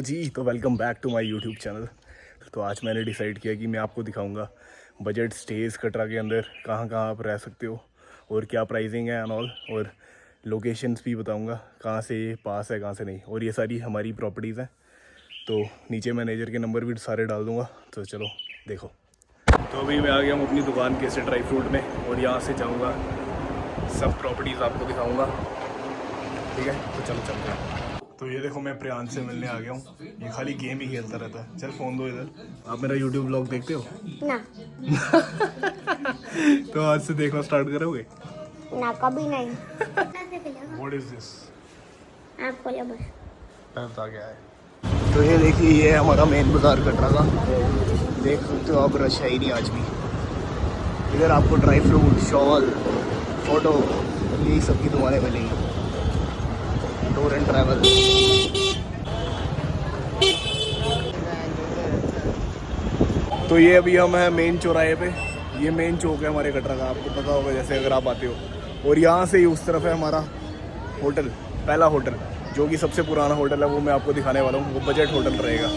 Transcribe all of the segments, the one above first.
जी तो welcome back to my YouTube channel. तो आज मैंने डिसाइड किया कि मैं आपको दिखाऊंगा बजट स्टेज कटरा के अंदर कहाँ कहाँ आप रह सकते हो और क्या प्राइसिंग है एंड ऑल, और लोकेशंस भी बताऊंगा कहाँ से ये पास है कहाँ से नहीं, और ये सारी हमारी प्रॉपर्टीज़ हैं। तो नीचे मैनेजर के नंबर भी सारे डाल दूँगा, तो चलो देखो। तो अभी मैं आ गया हूँ अपनी दुकान के से ड्राई फ्रूट में, और यहाँ से जाऊँगा सब प्रॉपर्टीज़ आपको दिखाऊँगा, ठीक है। तो चलो चलते हैं। तो ये देखो मैं प्रियांश से मिलने आ गया हूँ। ये खाली गेम ही खेलता रहता है। चल फ़ोन दो इधर। आप मेरा यूट्यूब ब्लॉग देखते हो ना? तो आज से देखना स्टार्ट करोगे ना, कभी नहीं। What is this? आप बोलो बस। पता क्या है? तो ये देखिए, ये है हमारा मेन बाजार कटरा का। देख सकते हो आप, रश है ही नहीं आज भी। इधर आपको ड्राई फ्रूट, शॉल, फोटो, यही सब की दुकानें मिलेंगी। Tour and travel. तो ये अभी हम हैं मेन चौराहे पे। ये मेन चौक है हमारे कटरा का, आपको पता होगा जैसे अगर आप आते हो। और यहाँ से ही उस तरफ है हमारा होटल, पहला होटल, जो कि सबसे पुराना होटल है। वो मैं आपको दिखाने वाला हूँ। वो बजट होटल रहेगा,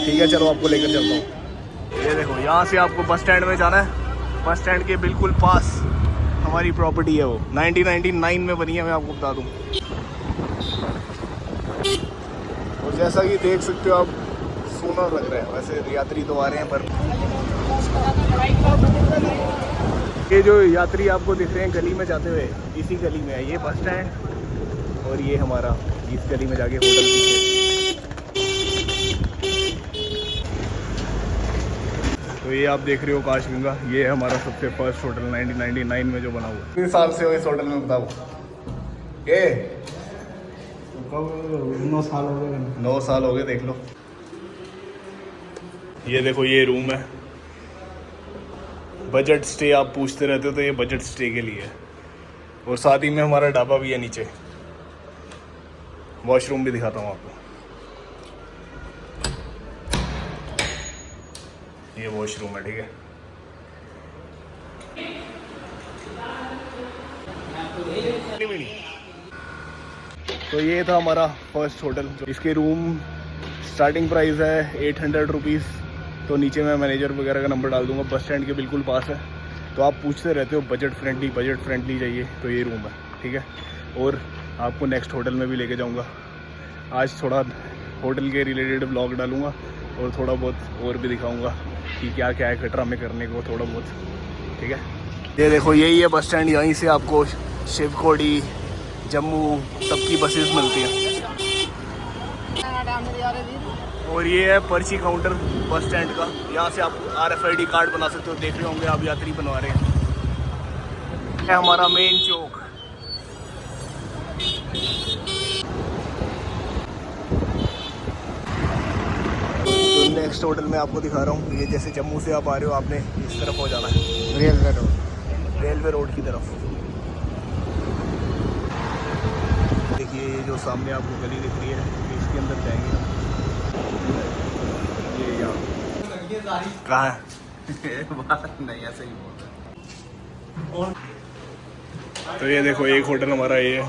ठीक है। चलो आपको लेकर चलता हूँ। ये देखो, यहाँ से आपको बस स्टैंड में जाना है। बस स्टैंड के बिल्कुल पास हमारी प्रॉपर्टी है। वो 1999 में बनी है, मैं आपको बता दूँ। और जैसा कि देख सकते हो आप, सोना लग रहा है। वैसे यात्री तो आ रहे हैं, पर ये जो यात्री आपको दिख रहे हैं गली में जाते हुए, इसी गली में है ये बस स्टैंड, और ये हमारा इस गली में जाके होटल पीछे। तो ये आप देख रहे हो काशगंगा, ये है हमारा सबसे फर्स्ट होटल 1999 में जो बना हुआ। 3 साल से हो इस होटल में, बताओ। ये 9 साल हो गए। 9 साल हो गए, देख लो। ये देखो, ये रूम है। बजट स्टे आप पूछते रहते हो, तो ये बजट स्टे के लिए है। और साथ ही में हमारा ढाबा भी है नीचे। वॉशरूम भी दिखाता हूँ आपको। ये वॉशरूम है, ठीक है। तो ये था हमारा फर्स्ट होटल। इसके रूम स्टार्टिंग प्राइस है 800 रुपीज़। तो नीचे मैं मैनेजर वगैरह का नंबर डाल दूंगा। बस स्टैंड के बिल्कुल पास है। तो आप पूछते रहते हो बजट फ्रेंडली चाहिए, तो ये रूम है, ठीक है। और आपको नेक्स्ट होटल में भी लेके जाऊंगा। आज थोड़ा होटल के रिलेटेड ब्लॉग डालूंगा, और थोड़ा बहुत और भी दिखाऊंगा कि क्या क्या है कटरा में करने को, थोड़ा बहुत, ठीक है। ये देखो, यही है बस स्टैंड। यहीं से आपको शिवखोड़ी, जम्मू सबकी बसेस मिलती हैं। और ये है पर्ची काउंटर बस स्टैंड का। यहाँ से आप RFID कार्ड बना सकते हो। देख रहे होंगे आप, यात्री बनवा रहे हैं। है हमारा मेन चौक। तो नेक्स्ट होटल मैं आपको दिखा रहा हूँ। ये जैसे जम्मू से आप आ रहे हो, आपने इस तरफ हो जाना है, रेलवे रोड की तरफ। देखिए, ये जो सामने आपको गली दिख रही है, इसके अंदर जाएंगे। ये यहाँ कहाँ है? नहीं, ऐसे ही बोल। तो ये देखो, एक होटल हमारा ये है।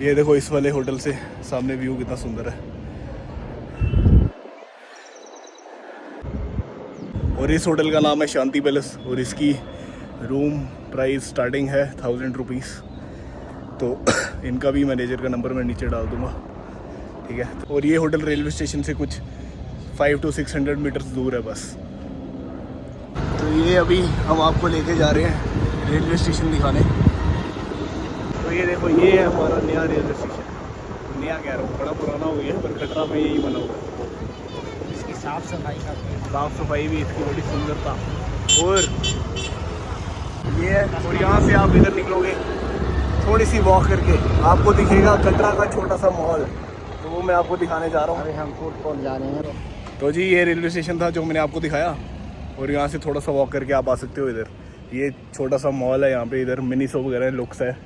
ये देखो, इस वाले होटल से सामने व्यू कितना सुंदर है। और इस होटल का नाम है शांति पैलेस, और इसकी रूम प्राइस स्टार्टिंग है 1000 रुपीज़। तो इनका भी मैनेजर का नंबर मैं नीचे डाल दूँगा, ठीक है। और ये होटल रेलवे स्टेशन से कुछ 500 to 600 मीटर्स दूर है बस। तो ये अभी हम आपको लेके जा रहे हैं रेलवे स्टेशन दिखाने। तो ये देखो, ये है हमारा नया रेलवे स्टेशन। नया कह रहा हूँ, बड़ा पुराना हो गया, पर कटरा में यही बना हुआ है। इसकी साफ सफाई भी, इसकी बड़ी सुंदरता। और ये है, और यहाँ से आप इधर निकलोगे, थोड़ी सी वॉक करके आपको दिखेगा कटरा का छोटा सा मॉल। तो वो मैं आपको दिखाने जा रहा हूँ। अरे हम फूड जा रहे हैं। तो जी, ये रेलवे स्टेशन था जो मैंने आपको दिखाया। और यहाँ से थोड़ा सा वॉक करके आप आ सकते हो इधर। ये छोटा सा मॉल है, यहाँ पे इधर मिनीसो वगैरह लुक्स है,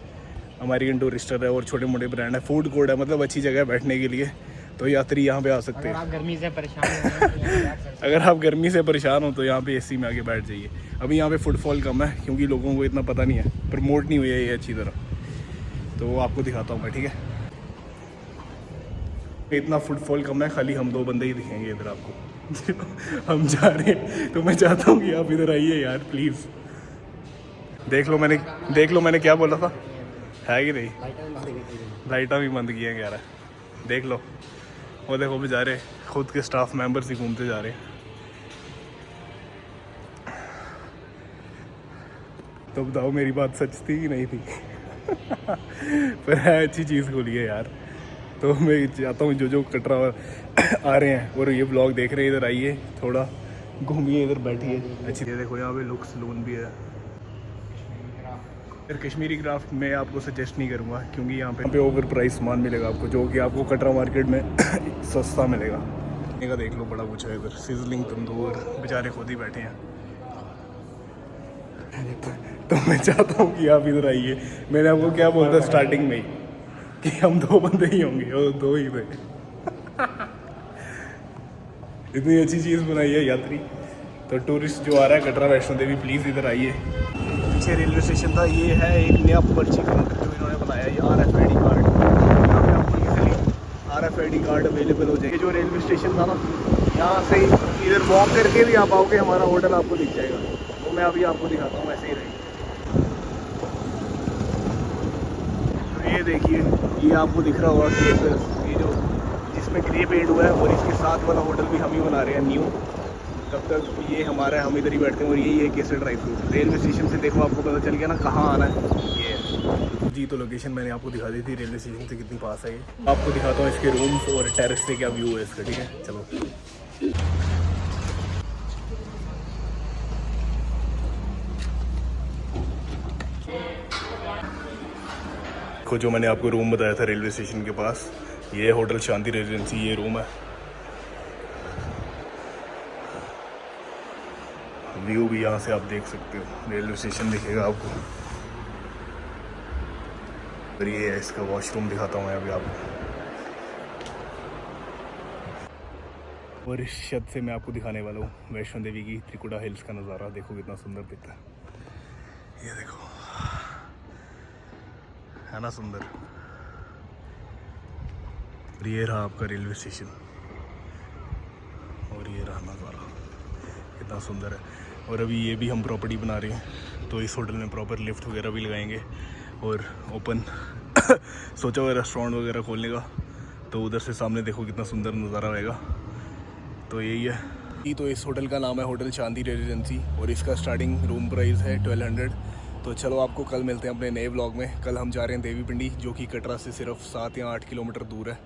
अमेरिकन टूरिस्टर है, और छोटे मोटे ब्रांड है, फूड कोर्ट है। मतलब अच्छी जगह है बैठने के लिए। तो यात्री यहाँ पे आ सकते अगर हैं। आप गर्मी से परेशान हैं तो यहाँ बैठ सकते अगर आप गर्मी से परेशान हो तो यहाँ पे एसी में आके बैठ जाइए। अभी यहाँ पे फुटफॉल कम है क्योंकि लोगों को इतना पता नहीं है, प्रमोट नहीं हुई है ये अच्छी तरह, तो वो आपको दिखाता हूँ मैं, ठीक है। इतना फुटफॉल कम है, खाली हम 2 बंदे ही दिखेंगे इधर आपको। हम जा रहे हैं, तो मैं चाहता हूँ कि आप इधर आइए यार प्लीज़। देख लो मैंने क्या बोला था, है कि नहीं? हैं। लाइटा भी बंद किया यार, देख लो। वो देखो बेचारे खुद के स्टाफ मेंबर्स ही घूमते जा रहे हैं। तो बताओ मेरी बात सच थी कि नहीं थी? पर है, अच्छी चीज़ खोली है यार। तो मैं चाहता हूँ जो कटरा आ रहे हैं और ये ब्लॉग देख रहे हैं, इधर आइए, थोड़ा घूमिए, इधर बैठिए। अच्छी देखो यहाँ पे लुक सलून भी है। फिर कश्मीरी क्राफ्ट मैं आपको सजेस्ट नहीं करूँगा क्योंकि यहाँ पे ओवर प्राइस सामान मिलेगा आपको, जो कि आपको कटरा मार्केट में सस्ता मिलेगा। का देख लो बड़ा कुछ है इधर, सिजलिंग तंदूर, बेचारे खुद ही बैठे हैं। तो मैं चाहता हूँ कि आप इधर आइए। मैंने आपको क्या बोला था स्टार्टिंग में ही कि हम 2 बंदे ही होंगे, और 2 ही थे। इतनी अच्छी चीज़ बनाई है यात्री। तो टूरिस्ट जो आ रहा है कटरा वैष्णो देवी, प्लीज़ इधर आइए। पीछे रेलवे स्टेशन था, ये है एक नया पर्ची काउंटर जो इन्होंने बनाया है, ये RFID कार्ड। यहाँ पे आपको इजीली RFID कार्ड अवेलेबल हो जाएगा। जो रेलवे स्टेशन था ना, यहाँ से इधर वॉक करके भी आप आओगे, हमारा होटल आपको दिख जाएगा। तो मैं अभी आपको दिखाता हूँ, ऐसे ही रहेगी। तो ये देखिए, ये आपको दिख रहा होगा कि ये जो जिसमें ग्रे पेंट हुआ है, और इसके साथ वाला होटल भी हम ही बना रहे हैं न्यू। तब तक ये हमारा है, हम इधर ही बैठते हैं। और यही है केसर ड्राई फ्रूट। रेलवे स्टेशन से देखो, आपको पता चल गया ना कहाँ आना है। ये है जी। तो लोकेशन मैंने आपको दिखा दी थी, रेलवे स्टेशन से कितनी पास है ये। आपको दिखाता हूँ इसके रूम्स और टेरेस से क्या व्यू है इसका, ठीक है। चलो देखो, जो मैंने आपको रूम बताया था रेलवे स्टेशन के पास, ये होटल शांति रेजिडेंसी, ये रूम है। व्यू भी यहाँ से आप देख सकते हो, रेलवे स्टेशन दिखेगा आपको। और ये है इसका वॉशरूम, दिखाता हूँ मैं अभी आपको। और इस छत से मैं आपको दिखाने वाला हूँ वैष्णो देवी की त्रिकुटा हिल्स का नज़ारा। देखो कितना सुंदर दिखता है, ये देखो, है ना सुंदर। और ये रहा आपका रेलवे स्टेशन, और ये रहा नज़ारा, कितना सुंदर है। और अभी ये भी हम प्रॉपर्टी बना रहे हैं, तो इस होटल में प्रॉपर लिफ्ट वगैरह भी लगाएंगे और ओपन सोचा हुआ रेस्टोरेंट वगैरह खोलने का। तो उधर से सामने देखो कितना सुंदर नज़ारा आएगा। तो यही है। तो इस होटल का नाम है होटल शांति रेजिडेंसी, और इसका स्टार्टिंग रूम प्राइस है 1200। तो चलो आपको कल मिलते हैं अपने नए व्लॉग में। कल हम जा रहे हैं देवी पिंडी, जो कि कटरा से सिर्फ 7 या 8 किलोमीटर दूर है।